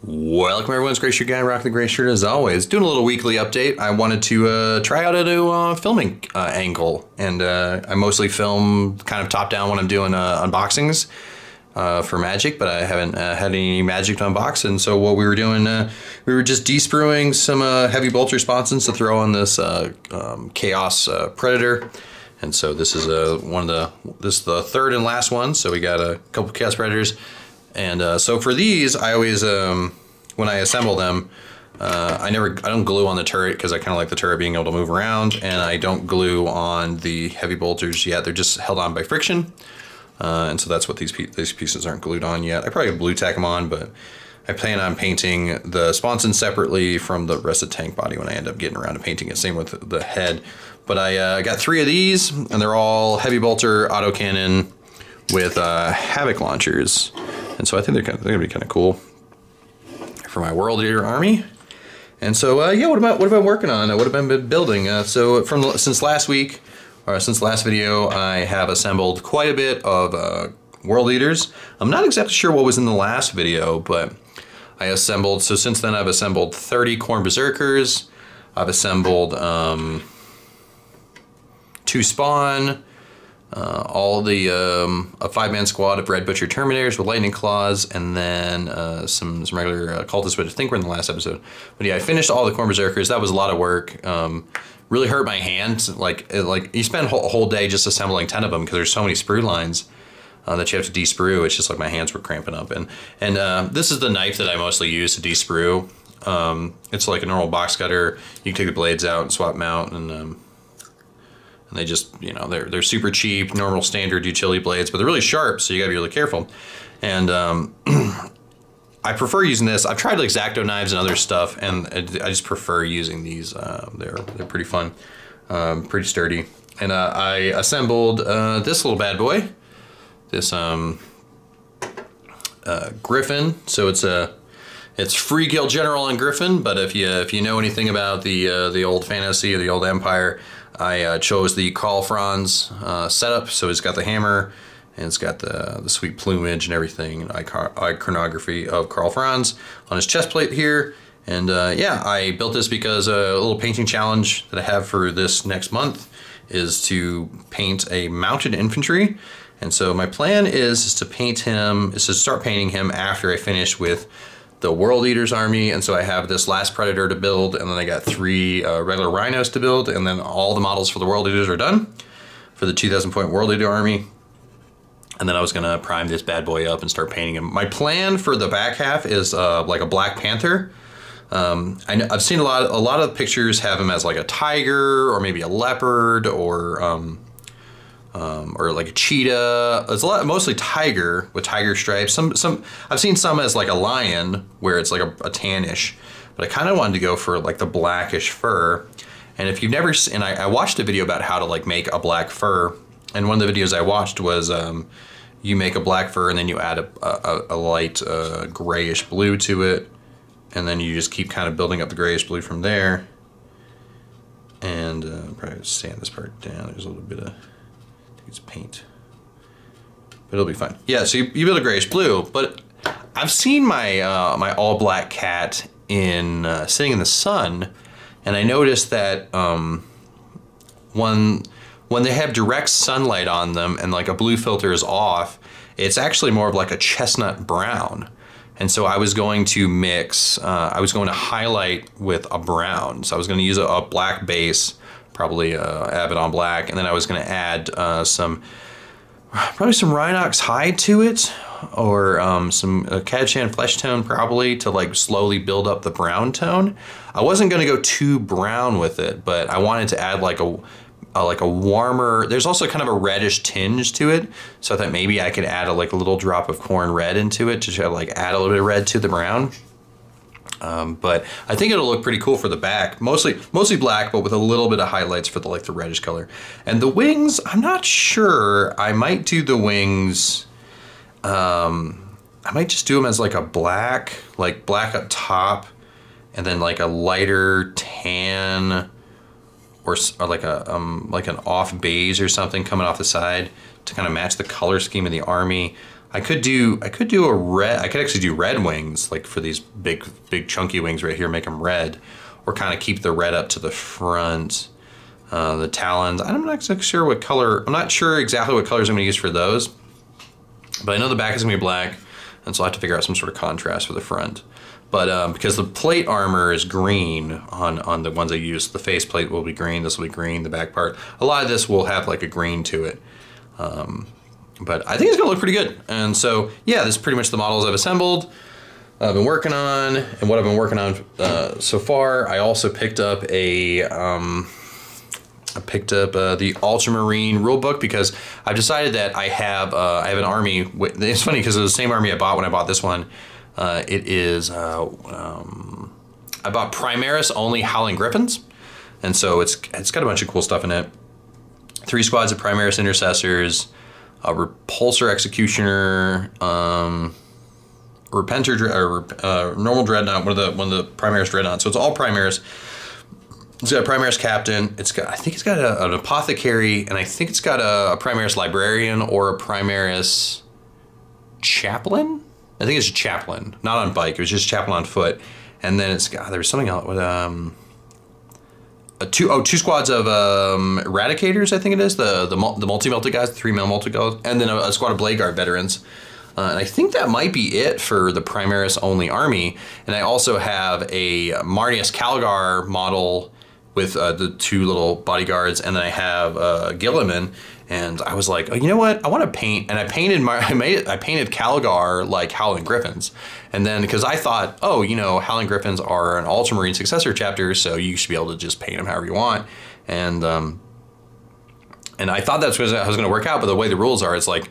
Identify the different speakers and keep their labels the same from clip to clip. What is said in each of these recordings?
Speaker 1: Welcome everyone, it's Gray Shirt Guy, rocking the gray shirt as always. Doing a little weekly update. I wanted to try out a new filming angle, and I mostly film kind of top down when I'm doing unboxings for Magic, but I haven't had any Magic to unbox, and so what we were doing, we were just de-spruing some heavy bolter sponsons to throw on this Chaos Predator. And so this is this is the third and last one, so we got a couple Chaos Predators. And so for these, I always, when I assemble them, I don't glue on the turret because I kind of like the turret being able to move around, and I don't glue on the heavy bolters yet. They're just held on by friction, and so that's what these pieces aren't glued on yet. I probably blue tack them on, but I plan on painting the sponson separately from the rest of the tank body when I end up getting around to painting it. Same with the head. But I got 3 of these, and they're all heavy bolter autocannon with Havoc launchers. And so I think they're gonna be kind of cool for my World Eater army. And so yeah, what have I been working on? What have I been building? So since last week, or since last video, I have assembled quite a bit of World Eaters. I'm not exactly sure what was in the last video, but I assembled. So since then, I've assembled 30 Khorne Berserkers. I've assembled 2 Spawn. All the a 5-man squad of Red Butcher Terminators with Lightning Claws, and then some regular cultists, which I think were in the last episode. But yeah, I finished all the Khorne Berserkers. That was a lot of work. Really hurt my hand. Like you spend a whole day just assembling 10 of them because there's so many sprue lines that you have to de-sprue. It's just like my hands were cramping up. And this is the knife that I mostly use to de-sprue. It's like a normal box cutter. You can take the blades out and swap them out, and they just, you know, they're super cheap, normal standard utility blades, but they're really sharp, so you gotta be really careful. And I prefer using this. I've tried like X-Acto knives and other stuff, and I just prefer using these. They're pretty fun, pretty sturdy. And I assembled this little bad boy, this Griffon. So it's free kill general on Griffon, but if you know anything about the old fantasy or the old Empire, I chose the Karl Franz setup. So it's got the hammer, and it's got the sweet plumage and everything, and iconography of Karl Franz on his chest plate here. And yeah, I built this because a little painting challenge that I have for this next month is to paint a mounted infantry. And so my plan is to start painting him after I finish with the World Eaters army. And so I have this last Predator to build, and then I got 3 regular Rhinos to build, and then all the models for the World Eaters are done for the 2,000 point World Eater army. And then I was gonna prime this bad boy up and start painting him. My plan for the back half is like a Black Panther. I've seen a lot of pictures have him as like a tiger, or maybe a leopard, or like a cheetah. It's mostly tiger with tiger stripes. I've seen some as like a lion, where it's like a tannish, but I kind of wanted to go for like the blackish fur. And if you've never seen, I watched a video about how to like make a black fur, and one of the videos I watched was you make a black fur and then you add a light grayish blue to it, and then you just keep kind of building up the grayish blue from there. And probably sand this part down. There's a little bit of it's paint, but it'll be fine. Yeah, so you build a grayish blue, but I've seen my my all black cat sitting in the sun, and I noticed that when they have direct sunlight on them and like a blue filter is off, it's actually more of like a chestnut brown. And so I was going to mix, I was going to highlight with a brown. So I was going to use a black base, probably Abaddon black, and then I was going to add probably some Rhinox hide to it, or some Catachan flesh tone probably, to like slowly build up the brown tone. I wasn't going to go too brown with it, but I wanted to add like a warmer. There's also kind of a reddish tinge to it, so I thought maybe I could add a little drop of Khorne red into it to try to like add a little bit of red to the brown. But I think it'll look pretty cool for the back. Mostly black, but with a little bit of highlights for the reddish color. And the wings, I'm not sure. I might do the wings. I might just do them as like a black up top, and then like a lighter tan, or like an off beige or something coming off the side to kind of match the color scheme of the army. I could do a red. I could actually do red wings, like for these big chunky wings right here, make them red, or kind of keep the red up to the front. The talons, I'm not exactly sure what color. I'm not sure exactly what colors I'm gonna use for those, but I know the back is gonna be black, and so I'll have to figure out some sort of contrast for the front. But because the plate armor is green on the ones I use, the face plate will be green, this will be green, the back part. A lot of this will have like a green to it. But I think it's gonna look pretty good. And so, yeah, this is pretty much the models I've assembled, I've been working on, and what I've been working on so far. I also picked up the Ultramarine Rulebook because I've decided that I have an army. It's funny because it was the same army I bought when I bought this one. It is, I bought Primaris only Howling Griffons, and so it's got a bunch of cool stuff in it. 3 squads of Primaris Intercessors, a Repulsor Executioner, Repenter, normal Dreadnought, one of the Primaris Dreadnoughts. So it's all Primaris. It's got a Primaris Captain. I think it's got an Apothecary, and I think it's got a Primaris Librarian or a Primaris Chaplain. I think it's a Chaplain, not on bike. It was just Chaplain on foot. And then it's got, there was something else with two squads of Eradicators, I think it is, the multi-melted guys, the 3-mil multi-guys, and then a squad of Blade Guard veterans. And I think that might be it for the Primaris only army. And I also have a Marnius Kalgar model with the 2 little bodyguards, and then I have Gilliman. And I was like, oh, you know what? I want to paint, and I painted Kalgar like Howling Griffons, and then because I thought, oh, you know, Howling Griffons are an Ultramarine successor chapter, so you should be able to just paint them however you want, and I thought that's how it was going to work out, but the way the rules are, it's like,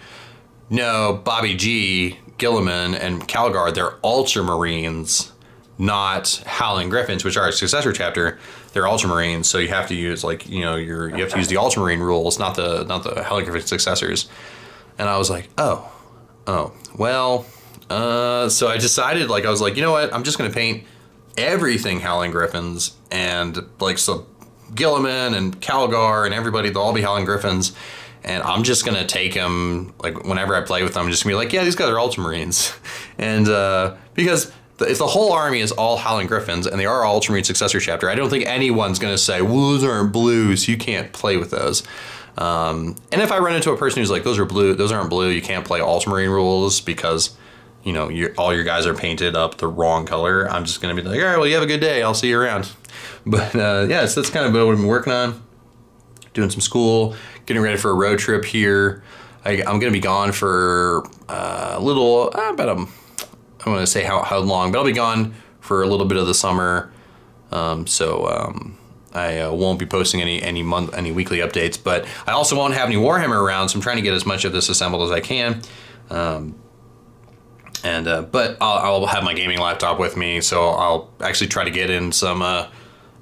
Speaker 1: no, Bobby G, Gilliman, and Kalgar, they're Ultramarines, not Howling Griffons, which are a successor chapter. They're Ultramarines, so you have to use, like, you know, you have to use the Ultramarine rules, not the Howling Griffon successors. And I was like, oh, well, so I decided, like, I was like, you know what, I'm just gonna paint everything Howling Griffons, and like, so Gilliman and Kalgar and everybody, they'll all be Howling Griffons, and I'm just gonna take them, like, whenever I play with them, I'm just gonna be like, yeah, these guys are Ultramarines. And because if the whole army is all Howling Griffons and they are Ultramarine successor chapter, I don't think anyone's going to say, well, those aren't blues, you can't play with those. And if I run into a person who's like, those are blue, those aren't blue, you can't play Ultramarine rules because, you know, all your guys are painted up the wrong color, I'm just going to be like, all right, well, you have a good day, I'll see you around. But yeah, so that's kind of what I've been working on. Doing some school, getting ready for a road trip here. I'm going to be gone for a little, about I don't want to say how long, but I'll be gone for a little bit of the summer, I won't be posting any weekly updates. But I also won't have any Warhammer around, so I'm trying to get as much of this assembled as I can. But I'll have my gaming laptop with me, so I'll actually try to get in some. I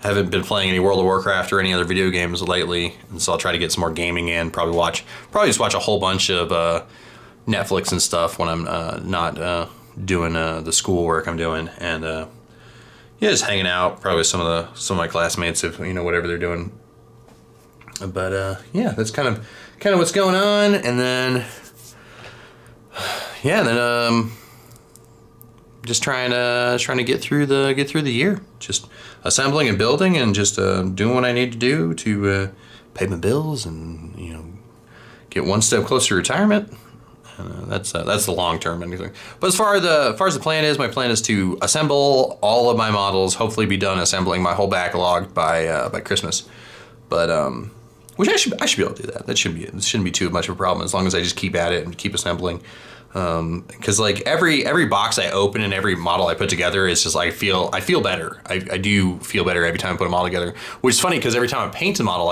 Speaker 1: haven't been playing any World of Warcraft or any other video games lately, and so I'll try to get some more gaming in. Probably just watch a whole bunch of Netflix and stuff when I'm not doing the schoolwork I'm doing, and yeah, just hanging out probably with some of my classmates, if you know, whatever they're doing. But yeah, that's kind of what's going on. And then yeah, just trying to get through the year, just assembling and building, and just doing what I need to do to pay my bills, and, you know, get one step closer to retirement. That's the long term anything. But as far as the plan is, my plan is to assemble all of my models, hopefully be done assembling my whole backlog by Christmas. But which I should be able to do that. It shouldn't be too much of a problem, as long as I just keep at it and keep assembling. Because like every box I open and every model I put together is just, I feel better. I do feel better every time I put a model together. Which is funny, because every time I paint a model,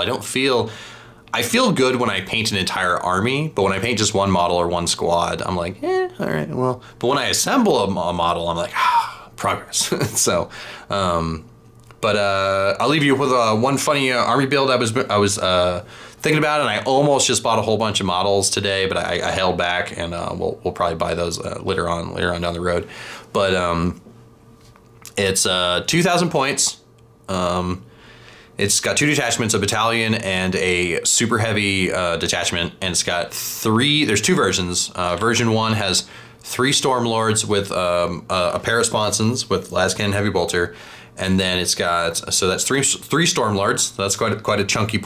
Speaker 1: I feel good when I paint an entire army, but when I paint just one model or one squad, I'm like, all right, well. But when I assemble a model, I'm like, progress. So, but I'll leave you with one funny army build I was thinking about, and I almost just bought a whole bunch of models today, but I held back, and we'll probably buy those later on down the road. But it's 2,000 points. It's got 2 detachments, a battalion and a super heavy detachment, and it's got 3. There's 2 versions. Version 1 has 3 Stormlords with a pair of sponsons with las cannon, heavy bolter, and then it's got, so that's three Stormlords. So that's quite a chunky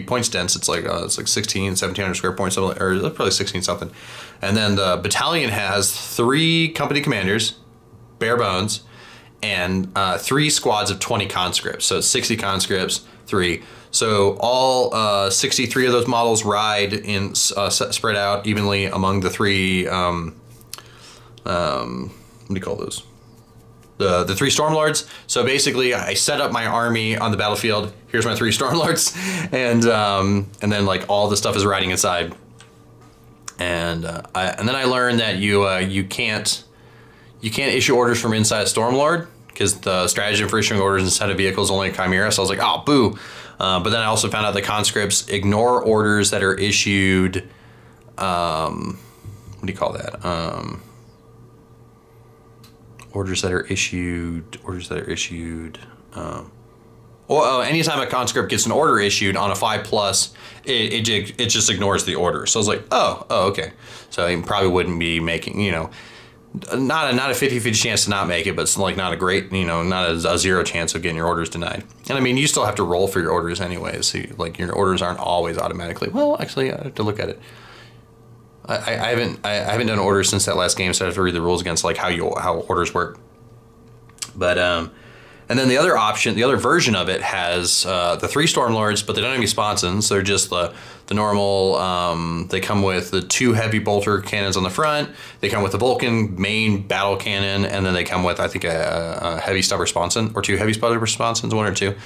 Speaker 1: points dense. It's like 1700 square points, or probably 16 something. And then the battalion has 3 company commanders, bare bones, and 3 squads of 20 conscripts. So it's 60 conscripts, 3. So all 63 of those models ride in spread out evenly among the 3. What do you call those? The 3 Stormlords. So basically, I set up my army on the battlefield. Here's my 3 Stormlords, and then like all the stuff is riding inside. And then I learned that you can't issue orders from inside a Stormlord, because the stratagem for issuing orders inside of vehicles is only a Chimera. So I was like, oh, boo. But then I also found out the conscripts ignore orders that are issued. What do you call that? Orders that are issued. Anytime a conscript gets an order issued on a 5+, it just ignores the order. So I was like, oh, okay. So he probably wouldn't be making, not a 50-50 chance to not make it, but it's like not a great, not a 0 chance of getting your orders denied. And I mean, you still have to roll for your orders anyways. So like your orders aren't always automatically. Well, actually, I have to look at it. I haven't done orders since that last game, so I have to read the rules against like how orders work. But and then the other option, the other version of it has the 3 Stormlords, but they don't have any sponsons. They're just the normal. They come with the 2 heavy bolter cannons on the front. They come with the Vulcan main battle cannon, and then they come with, I think, a heavy stubber sponson or 2 heavy stubber sponsons, 1 or 2.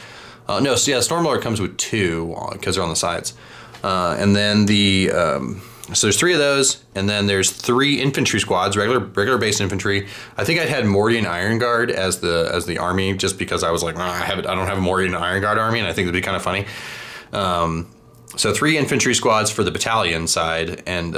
Speaker 1: No, so yeah, Stormlord comes with 2 because they're on the sides, and then so there's 3 of those, and then there's 3 infantry squads, regular base infantry. I think I had Mordian Iron Guard as the army, just because I was like, I don't have a Mordian Iron Guard army, and I think it'd be kind of funny. So 3 infantry squads for the battalion side, and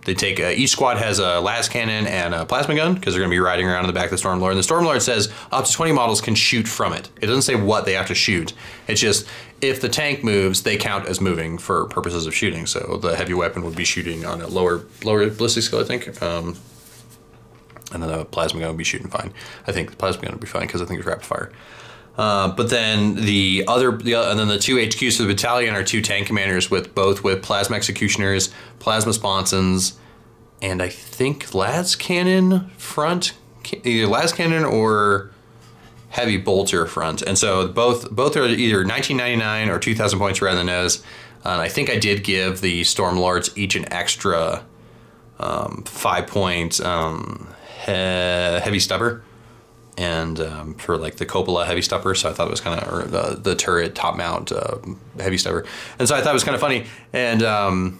Speaker 1: they take each squad has a las cannon and a plasma gun, because they're going to be riding around in the back of the Stormlord. And the Stormlord says up to 20 models can shoot from it. It doesn't say what they have to shoot. It's just if the tank moves, they count as moving for purposes of shooting. So the heavy weapon would be shooting on a lower ballistic skill, I think. And then the plasma gun would be shooting fine. I think the plasma gun would be fine because I think it's rapid fire. But then and then the 2 HQs for the battalion are 2 tank commanders with plasma executioners, plasma sponsons, and I think las cannon front, either las cannon or heavy bolter front. And so both are either 1999 or 2,000 points right on the nose. And I think I did give the Stormlords each an extra 5-point heavy stubber. And for like the Coppola heavy stubber, so I thought it was kind of, or the turret top mount heavy stubber, and so I thought it was kind of funny, and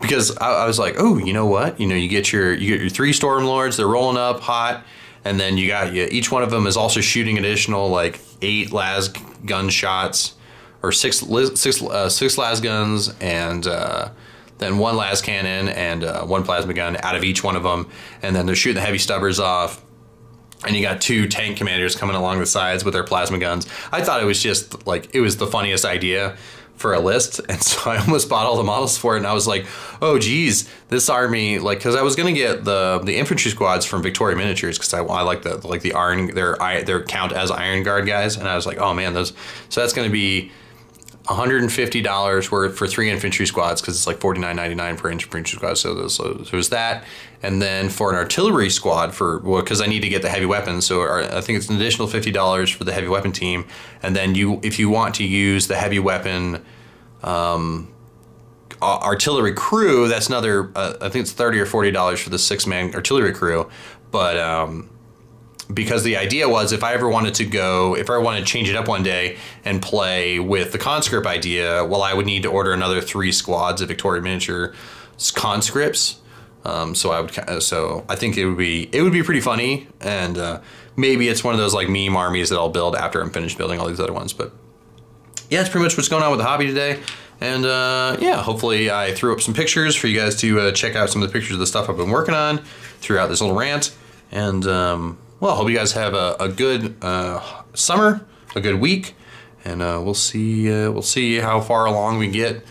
Speaker 1: because I was like, oh, you know what, you get your 3 Stormlords, they're rolling up hot, and then each one of them is also shooting additional like 8 las gun shots, or 6 las guns, and then 1 las cannon and 1 plasma gun out of each one of them, and then they're shooting the heavy stubbers off. And you got 2 tank commanders coming along the sides with their plasma guns. I thought it was just like, it was the funniest idea for a list. And so I almost bought all the models for it. And I was like, oh geez, this army, like, cause I was going to get the infantry squads from Victoria Miniatures, cause I like the iron, their count as Iron Guard guys. And I was like, oh man, so that's going to be $150 worth for 3 infantry squads, because it's like $49.99 for infantry squads. So there's that, and then for an artillery squad because I need to get the heavy weapons. So I think it's an additional $50 for the heavy weapon team, and then if you want to use the heavy weapon artillery crew, that's another I think it's $30 or $40 for the 6-man artillery crew, but because the idea was if I wanted to change it up one day and play with the conscript idea, well, I would need to order another 3 squads of Victoria Miniature conscripts. So I think it would be pretty funny, and maybe it's one of those like meme armies that I'll build after I'm finished building all these other ones. But yeah, that's pretty much what's going on with the hobby today. And yeah, hopefully I threw up some pictures for you guys to check out some of the pictures of the stuff I've been working on throughout this little rant. And well, I hope you guys have a good summer. a good week, and we'll see how far along we get.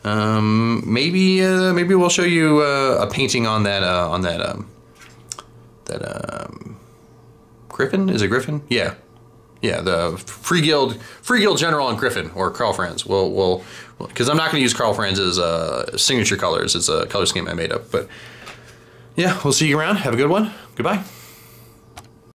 Speaker 1: Maybe we'll show you a painting on that Griffon. Is it Griffon? Yeah, the Free Guild General on Griffon, or Karl Franz. We'll because I'm not going to use Karl Franz's signature colors. It's a color scheme I made up. But yeah, we'll see you around. Have a good one. Goodbye.